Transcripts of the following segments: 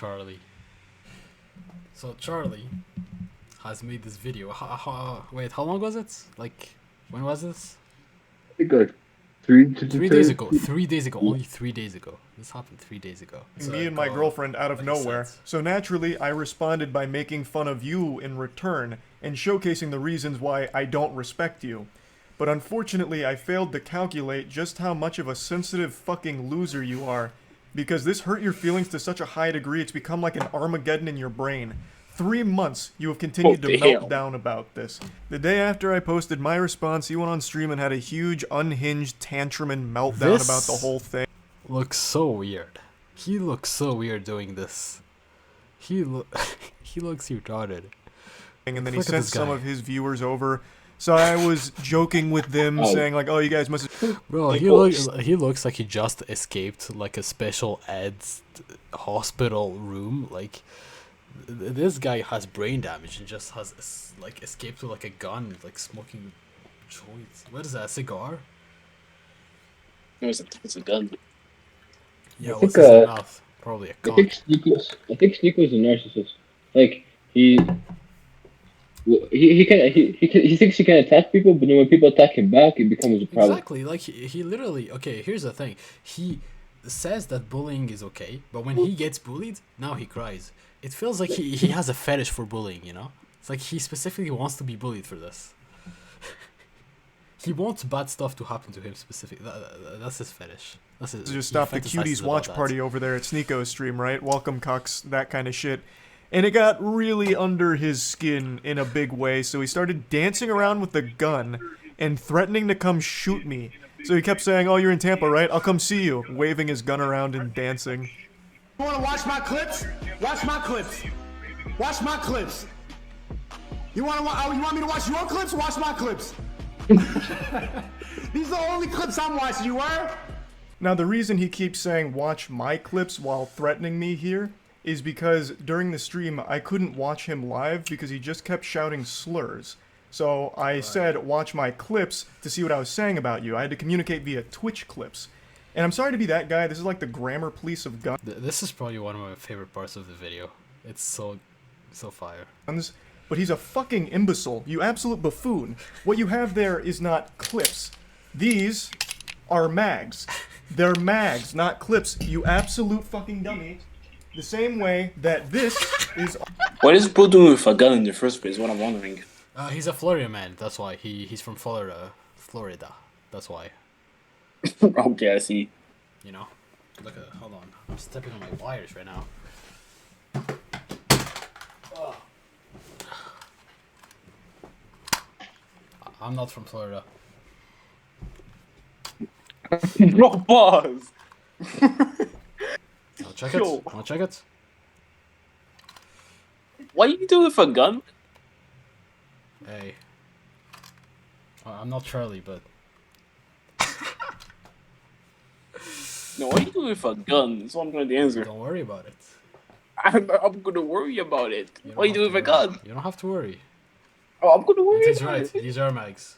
Charlie. So Charlie has made this video. Wait, how long was it? Like, when was this? I think like 3 to 3 days ago. 3 days ago. Only 3 days ago. This happened 3 days ago. So me and my girlfriend out of like nowhere. So naturally, I responded by making fun of you in return and showcasing the reasons why I don't respect you. But unfortunately, I failed to calculate just how much of a sensitive fucking loser you are. Because this hurt your feelings to such a high degree, it's become like an Armageddon in your brain. 3 months, you have continued to melt down about this. The day after I posted my response, he went on stream and had a huge, unhinged tantrum and meltdown about the whole thing. Looks so weird. He looks so weird doing this. He looks retarded. And then he sent some of his viewers over. So I was joking with them, saying like, "Oh, you guys must." Bro, he looks like he just escaped like a special eds hospital room. Like, this guy has brain damage and just has like escaped with like a gun, like smoking joints. What is that? A cigar? No, it's a gun. Yeah, what's in his mouth? Probably a cock. I think Sneako's a narcissist. Like he thinks he can attack people, but then when people attack him back, it becomes a problem. Exactly. Like he literally. Okay, here's the thing. He says that bullying is okay, but when he gets bullied, now he cries. It feels like he has a fetish for bullying. You know, it's like he specifically wants to be bullied for this. He wants bad stuff to happen to him specifically. That's his fetish. That's his. Just stop the cuties watch party over there at Sneako's stream, right? Welcome cucks, that kind of shit. And it got really under his skin in a big way, so he started dancing around with the gun and threatening to come shoot me. So he kept saying, "Oh, you're in Tampa, right? I'll come see you," waving his gun around and dancing. You wanna watch my clips? Watch my clips. Watch my clips. You want me to watch your clips? Watch my clips. These are the only clips I'm watching, you were? Now, the reason he keeps saying watch my clips while threatening me here is because during the stream, I couldn't watch him live because he just kept shouting slurs. So I said, watch my clips to see what I was saying about you. I had to communicate via Twitch clips. And I'm sorry to be that guy. This is like the grammar police of guns. This is probably one of my favorite parts of the video. It's so fire. But he's a fucking imbecile. You absolute buffoon. What you have there is not clips. These are mags. They're mags, not clips. You absolute fucking dummy. The same way that this is. What is Bro doing with a gun in the first place? What I'm wondering. He's a Florida man. That's why he's from Florida. That's why. Okay, I see. You know, look at. Hold on. I'm stepping on my wires right now. Oh. I'm not from Florida. Bro, pause. I'll check it. I'll check it. What are you doing with a gun? Hey. I'm not Charlie, but. No, what are you doing with a gun? That's what I'm going to answer. Don't worry about it. I'm going to worry about it. What are you doing with a gun? You don't have to worry. Oh, I'm going to worry He's about right. it. These are mags.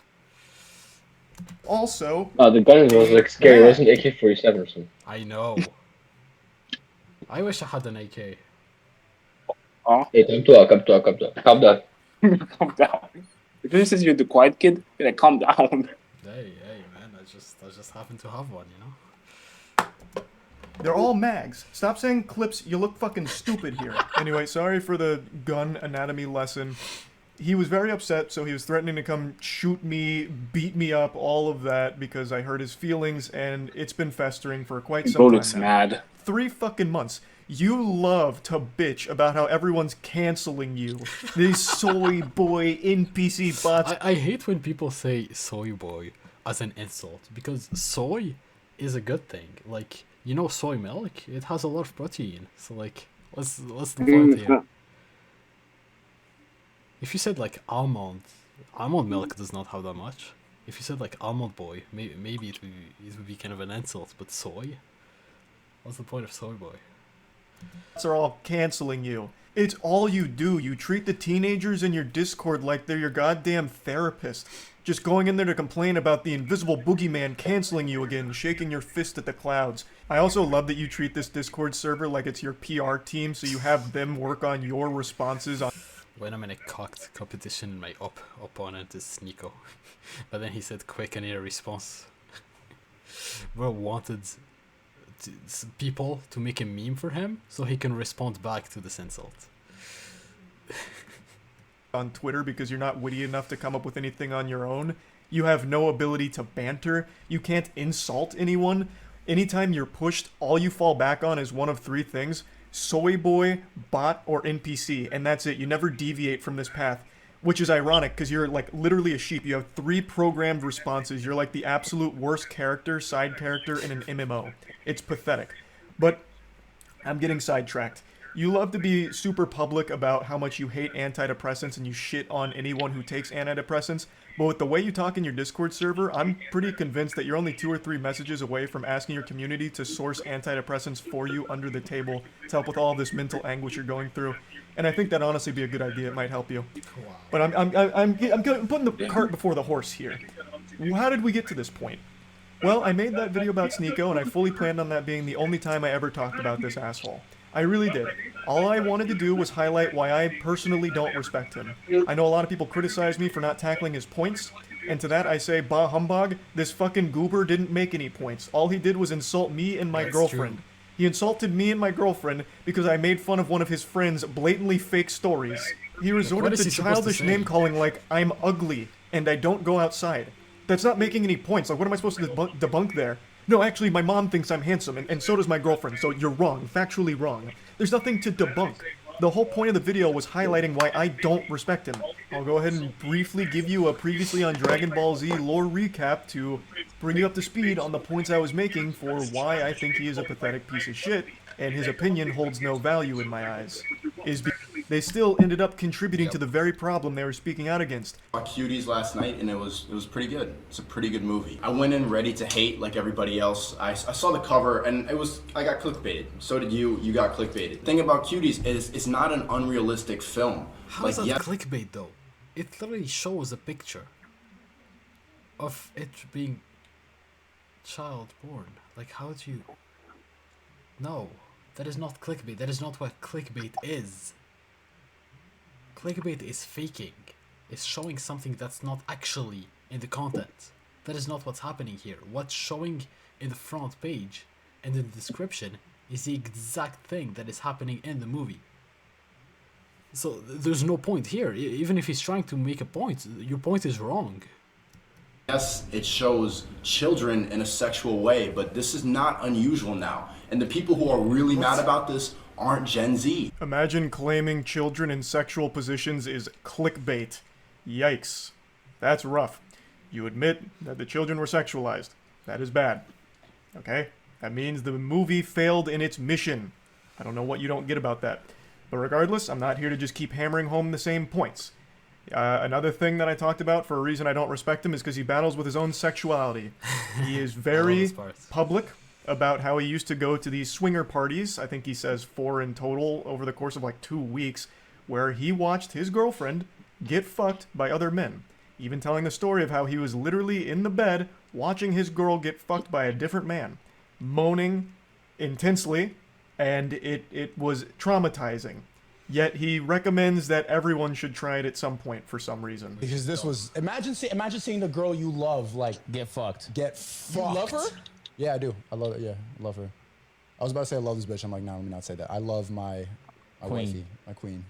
Also. The gun was like scary. It wasn't AK-47 or something. I know. I wish I had an AK. Oh. Hey, calm down. Calm down. If you says you're the quiet kid, you're like, calm down. Hey, man, I just happen to have one, you know? They're all mags. Stop saying clips, you look fucking stupid here. Anyway, sorry for the gun anatomy lesson. He was very upset, so he was threatening to come shoot me, beat me up, all of that, because I hurt his feelings, and it's been festering for quite some Bro time looks now. mad. 3 fucking months. You love to bitch about how everyone's canceling you. These soy boy NPC bots. I hate when people say soy boy as an insult, because soy is a good thing. Like, you know, soy milk, it has a lot of protein. So, like, what's the point here? If you said, like, almond milk does not have that much. If you said, like, almond boy, maybe it would be kind of an insult. But soy? What's the point of soy boy? Are all canceling you. It's all you do. You treat the teenagers in your Discord like they're your goddamn therapist. Just going in there to complain about the invisible boogeyman canceling you again, shaking your fist at the clouds. I also love that you treat this Discord server like it's your PR team, so you have them work on your responses on... When I'm in a cocked competition, my opponent is Sneako. But then he said, quick, I need a response. We wanted people to make a meme for him so he can respond back to this insult. On Twitter because you're not witty enough to come up with anything on your own. You have no ability to banter. You can't insult anyone. Anytime you're pushed, all you fall back on is one of three things: soy boy, bot, or NPC, and that's it. You never deviate from this path, which is ironic because you're like literally a sheep. You have 3 programmed responses. You're like the absolute worst character, side character in an MMO. It's pathetic. But I'm getting sidetracked. You love to be super public about how much you hate antidepressants and you shit on anyone who takes antidepressants, but with the way you talk in your Discord server, I'm pretty convinced that you're only 2 or 3 messages away from asking your community to source antidepressants for you under the table to help with all this mental anguish you're going through. And I think that'd honestly be a good idea. It might help you. But I'm putting the cart before the horse here. How did we get to this point? Well, I made that video about Sneako, and I fully planned on that being the only time I ever talked about this asshole. I really did. All I wanted to do was highlight why I personally don't respect him. I know a lot of people criticize me for not tackling his points, and to that I say, bah humbug, this fucking goober didn't make any points. All he did was insult me and my girlfriend. True. He insulted me and my girlfriend because I made fun of one of his friend's blatantly fake stories. He resorted to childish name-calling like, I'm ugly, and I don't go outside. That's not making any points. Like, what am I supposed to debunk there? No, actually, my mom thinks I'm handsome, and so does my girlfriend, so you're wrong, factually wrong. There's nothing to debunk. The whole point of the video was highlighting why I don't respect him. I'll go ahead and briefly give you a previously on Dragon Ball Z lore recap to bring you up to speed on the points I was making for why I think he is a pathetic piece of shit, and his opinion holds no value in my eyes. They still ended up contributing to the very problem they were speaking out against. I saw Cuties last night and it was pretty good. It's a pretty good movie. I went in ready to hate like everybody else. I saw the cover and I got clickbaited. So did you. You got clickbaited. The thing about Cuties is it's not an unrealistic film. How is that clickbait though? It literally shows a picture of it being child born. Like, how do you... No, that is not clickbait. That is not what clickbait is. Clickbait is faking. It's showing something that's not actually in the content. That is not what's happening here. What's showing in the front page and in the description is the exact thing that is happening in the movie. So there's no point here. Even if he's trying to make a point, your point is wrong. Yes, it shows children in a sexual way, but this is not unusual now. And the people who are really mad about this aren't Gen Z. Imagine claiming children in sexual positions is clickbait. Yikes. That's rough. You admit that the children were sexualized. That is bad. Okay? That means the movie failed in its mission. I don't know what you don't get about that. But regardless, I'm not here to just keep hammering home the same points. Another thing that I talked about for a reason I don't respect him is because he battles with his own sexuality. He is very public about how he used to go to these swinger parties, I think he says 4 in total over the course of like 2 weeks, where he watched his girlfriend get fucked by other men. Even telling the story of how he was literally in the bed watching his girl get fucked by a different man, moaning intensely, and it was traumatizing. Yet he recommends that everyone should try it at some point for some reason. Because this was imagine seeing the girl you love like get fucked. Get fucked. You love her? Yeah, I do. I love it. Yeah, I love her. I was about to say I love this bitch. I'm like, no, let me not say that. I love my Queen. wifey, my queen.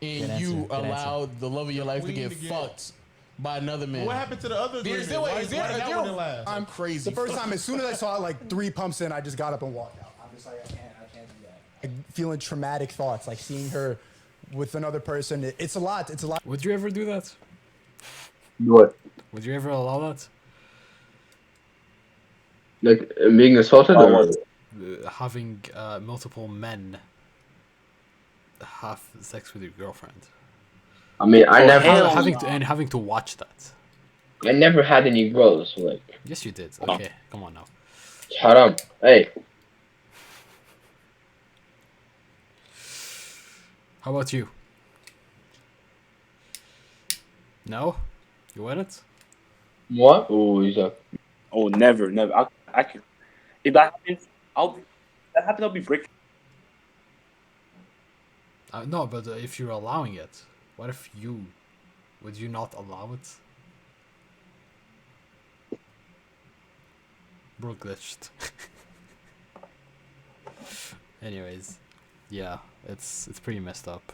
And you allowed the love of your life to get fucked by another man. What happened to the other Is agreement? there- is there- Why did that there- one didn't last? I'm crazy. The first time, as soon as I saw it, like 3 pumps in, I just got up and walked out. I'm just like, I can't do that. Like, feeling traumatic thoughts, like seeing her with another person. It's a lot. It's a lot. Would you ever do that? What? Would you ever allow that? Like being assaulted or Having multiple men have sex with your girlfriend. I mean, I never Having to watch that. I never had any girls. Like, Yes, you did. Okay, come on now. haram. Hey, How about you? No? You wouldn't? What? Oh, he's a. Oh, never, never. I can. If that happens, I'll be breaking. No, but if you're allowing it, what if you... Would you not allow it? Bro glitched. Anyways, yeah, it's pretty messed up.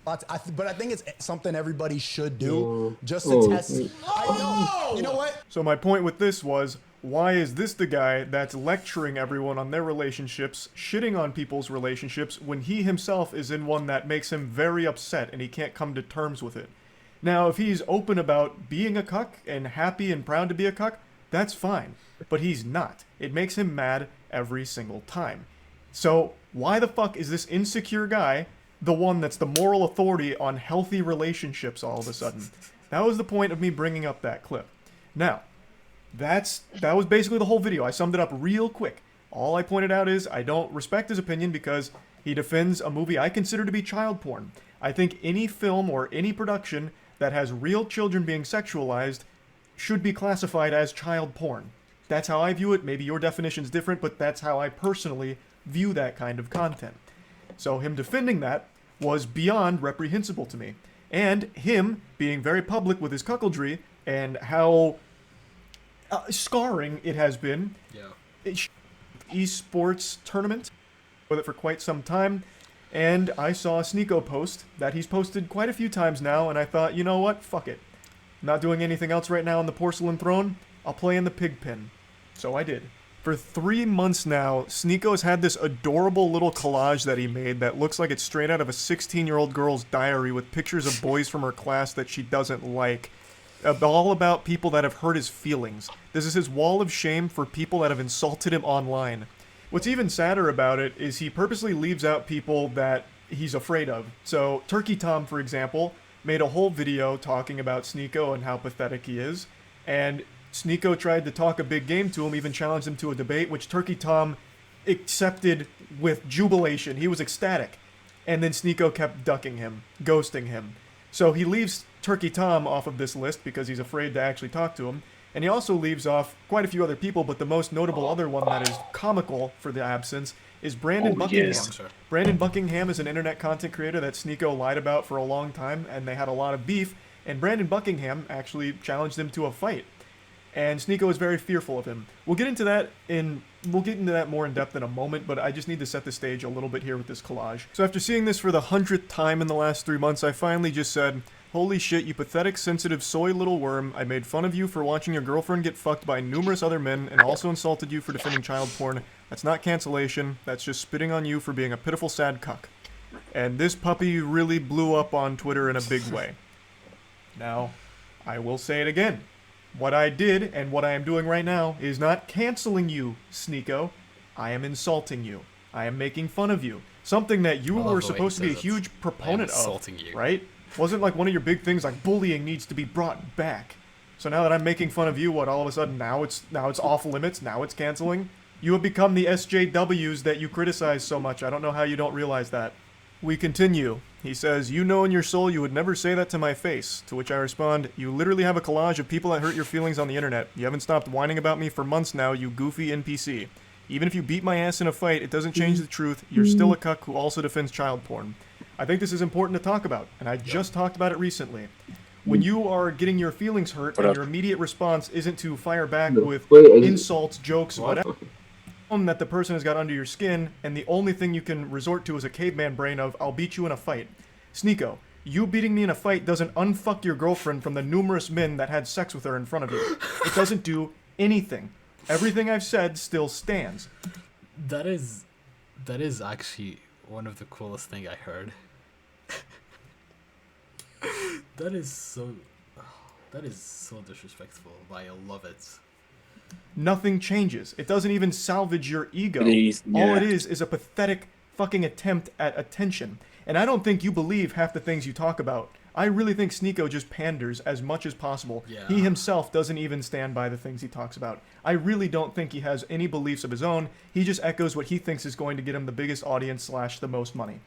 But I think it's something everybody should do just to test. I know. You know what? So my point with this was, why is this the guy that's lecturing everyone on their relationships, shitting on people's relationships, when he himself is in one that makes him very upset and he can't come to terms with it? Now, if he's open about being a cuck and happy and proud to be a cuck, that's fine. But he's not. It makes him mad every single time. So why the fuck is this insecure guy the one that's the moral authority on healthy relationships all of a sudden? That was the point of me bringing up that clip. Now, that was basically the whole video. I summed it up real quick. All I pointed out is I don't respect his opinion because he defends a movie I consider to be child porn. I think any film or any production that has real children being sexualized should be classified as child porn. That's how I view it. Maybe your definition's different, but that's how I personally view that kind of content. So him defending that was beyond reprehensible to me. And him being very public with his cuckoldry and how scarring it has been. Yeah. Esports tournament with it for quite some time. And I saw a Sneako post that he's posted quite a few times now, and I thought, you know what? Fuck it. I'm not doing anything else right now on the porcelain throne. I'll play in the pig pen. So I did. For 3 months now, Sneako has had this adorable little collage that he made that looks like it's straight out of a 16-year-old girl's diary with pictures of boys from her class that she doesn't like. All about people that have hurt his feelings. This is his wall of shame for people that have insulted him online. What's even sadder about it is he purposely leaves out people that he's afraid of. So Turkey Tom, for example, made a whole video talking about Sneako and how pathetic he is. And Sneako tried to talk a big game to him, even challenged him to a debate, which Turkey Tom accepted with jubilation. He was ecstatic. And then Sneako kept ducking him, ghosting him. So he leaves Turkey Tom off of this list because he's afraid to actually talk to him. And he also leaves off quite a few other people, but the most notable other one that is comical for the absence is Brandon Buckingham. Yes. Brandon Buckingham is an internet content creator that Sneako lied about for a long time, and they had a lot of beef. And Brandon Buckingham actually challenged him to a fight. And Sneako is very fearful of him. We'll get into that more in depth in a moment, but I just need to set the stage a little bit here with this collage. So after seeing this for the 100th time in the last 3 months, I finally just said, holy shit, you pathetic, sensitive, soy little worm. I made fun of you for watching your girlfriend get fucked by numerous other men and also insulted you for defending child porn. That's not cancellation. That's just spitting on you for being a pitiful, sad cuck. And this puppy really blew up on Twitter in a big way. Now, I will say it again. What I did and what I am doing right now is not canceling you, Sneako. I am insulting you. I am making fun of you. Something that you were supposed to be a huge proponent of, right? Wasn't like one of your big things like bullying needs to be brought back. So now that I'm making fun of you, what, all of a sudden now it's off limits, now it's canceling? You have become the SJWs that you criticize so much. I don't know how you don't realize that. We continue. He says, you know in your soul you would never say that to my face. To which I respond, you literally have a collage of people that hurt your feelings on the internet. You haven't stopped whining about me for months now, you goofy NPC. Even if you beat my ass in a fight, it doesn't change the truth. You're still a cuck who also defends child porn. I think this is important to talk about, and I just talked about it recently. When you are getting your feelings hurt and your immediate response isn't to fire back with insults, jokes, whatever, that the person has got under your skin, and the only thing you can resort to is a caveman brain of, I'll beat you in a fight. Sneako, you beating me in a fight doesn't unfuck your girlfriend from the numerous men that had sex with her in front of you. It doesn't do anything. Everything I've said still stands. That is actually one of the coolest thing I heard. That is so disrespectful, but I love it. Nothing changes. It doesn't even salvage your ego. Please, yeah. All it is a pathetic fucking attempt at attention. And I don't think you believe half the things you talk about. I really think Sneako just panders as much as possible. Yeah. He himself doesn't even stand by the things he talks about. I really don't think he has any beliefs of his own. He just echoes what he thinks is going to get him the biggest audience / the most money.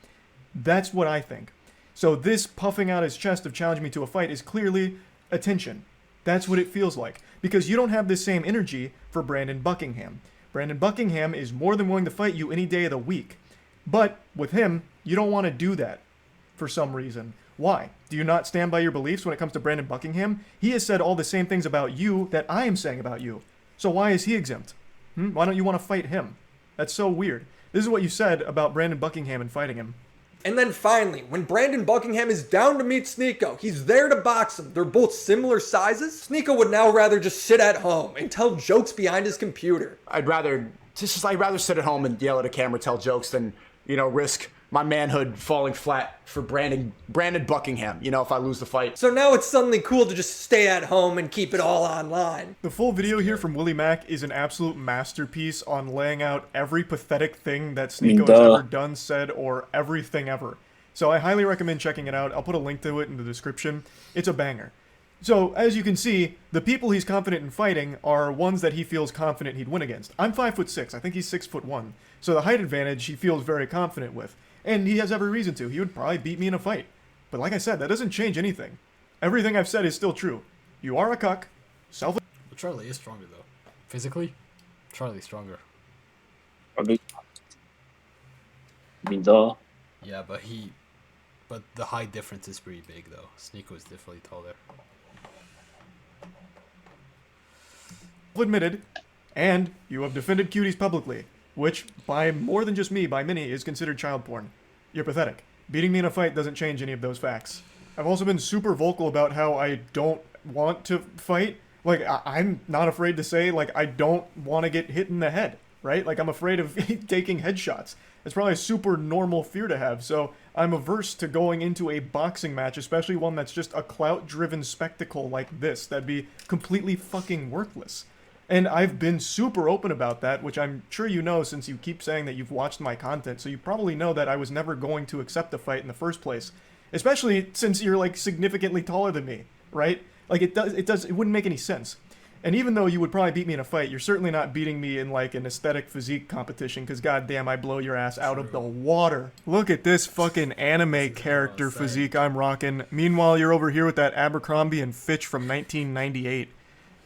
That's what I think. So this puffing out his chest of challenging me to a fight is clearly attention. That's what it feels like. Because you don't have the same energy for Brandon Buckingham. Brandon Buckingham is more than willing to fight you any day of the week. But with him, you don't want to do that for some reason. Why? Do you not stand by your beliefs when it comes to Brandon Buckingham? He has said all the same things about you that I am saying about you. So why is he exempt? Why don't you want to fight him? That's so weird. This is what you said about Brandon Buckingham and fighting him. And then finally, when Brandon Buckingham is down to meet Sneako, he's there to box him. They're both similar sizes. Sneako would now rather just sit at home and tell jokes behind his computer. I'd rather sit at home and yell at a camera, tell jokes than, risk my manhood falling flat for Brandon Buckingham, if I lose the fight. So now it's suddenly cool to just stay at home and keep it all online. The full video here from Willie Mack is an absolute masterpiece on laying out every pathetic thing that Sneako has ever done, said, or everything ever. So I highly recommend checking it out. I'll put a link to it in the description. It's a banger. So, as you can see, the people he's confident in fighting are ones that he feels confident he'd win against. I'm 5'6". I think he's 6'1". So the height advantage he feels very confident with. And he has every reason to. He would probably beat me in a fight. But like I said, that doesn't change anything. Everything I've said is still true. You are a cuck. But Charlie is stronger, though. Physically, Charlie's stronger. I mean, duh. Yeah, but the height difference is pretty big, though. Sneako is definitely taller. Admitted, and you have defended cuties publicly. Which, by more than just me, by many, is considered child porn. You're pathetic. Beating me in a fight doesn't change any of those facts. I've also been super vocal about how I don't want to fight. Like, I'm not afraid to say, I don't want to get hit in the head, right? I'm afraid of taking headshots. It's probably a super normal fear to have, so I'm averse to going into a boxing match, especially one that's just a clout-driven spectacle like this. That'd be completely fucking worthless. And I've been super open about that, which I'm sure you know since you keep saying that you've watched my content, so you probably know that I was never going to accept a fight in the first place. Especially since you're, significantly taller than me, right? It wouldn't make any sense. And even though you would probably beat me in a fight, you're certainly not beating me in, an aesthetic physique competition, because goddamn, I blow your ass out of the water. Look at this fucking anime character physique I'm rocking. Meanwhile, you're over here with that Abercrombie and Fitch from 1998.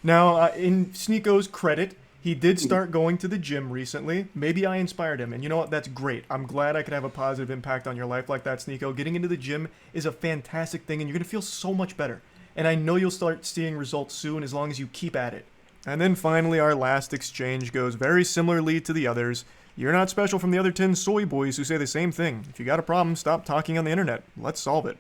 Now, in Sneako's credit, he did start going to the gym recently. Maybe I inspired him, and you know what? That's great. I'm glad I could have a positive impact on your life like that, Sneako. Getting into the gym is a fantastic thing, and you're going to feel so much better. And I know you'll start seeing results soon as long as you keep at it. And then finally, our last exchange goes very similarly to the others. You're not special from the other 10 soy boys who say the same thing. If you got a problem, stop talking on the internet. Let's solve it.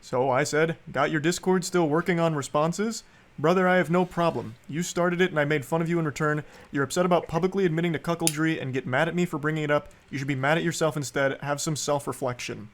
So I said, got your Discord still working on responses? Brother, I have no problem. You started it and I made fun of you in return. You're upset about publicly admitting to cuckoldry and get mad at me for bringing it up. You should be mad at yourself instead. Have some self-reflection.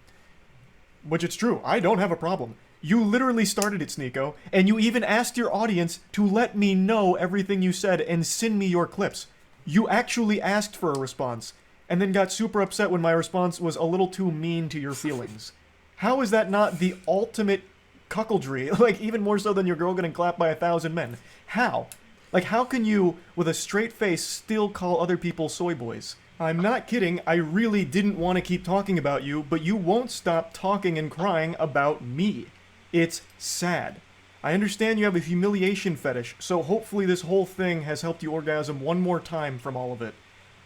Which it's true. I don't have a problem. You literally started it, Sneako, and you even asked your audience to let me know everything you said and send me your clips. You actually asked for a response, and then got super upset when my response was a little too mean to your feelings. How is that not the ultimate cuckoldry? Even more so than your girl getting clapped by 1,000 men. How? How can you, with a straight face, still call other people soy boys? I'm not kidding, I really didn't want to keep talking about you, but you won't stop talking and crying about me. It's sad. I understand you have a humiliation fetish, so hopefully this whole thing has helped you orgasm one more time from all of it.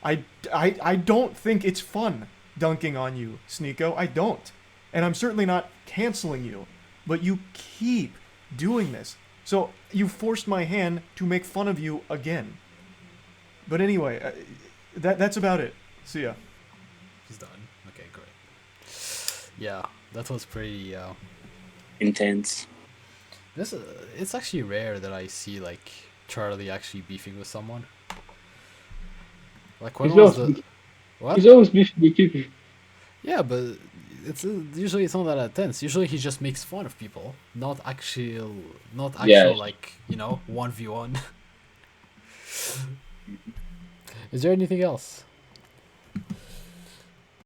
I don't think it's fun dunking on you, Sneako. I don't. And I'm certainly not canceling you. But you keep doing this. So you forced my hand to make fun of you again. But anyway, that's about it. See ya. He's done. Okay, great. Yeah, that was pretty intense. It's actually rare that I see Charlie actually beefing with someone. When was the what? He's always beefing with people. Yeah, but usually it's not that intense. Usually he just makes fun of people, not actual 1v1. Is there anything else?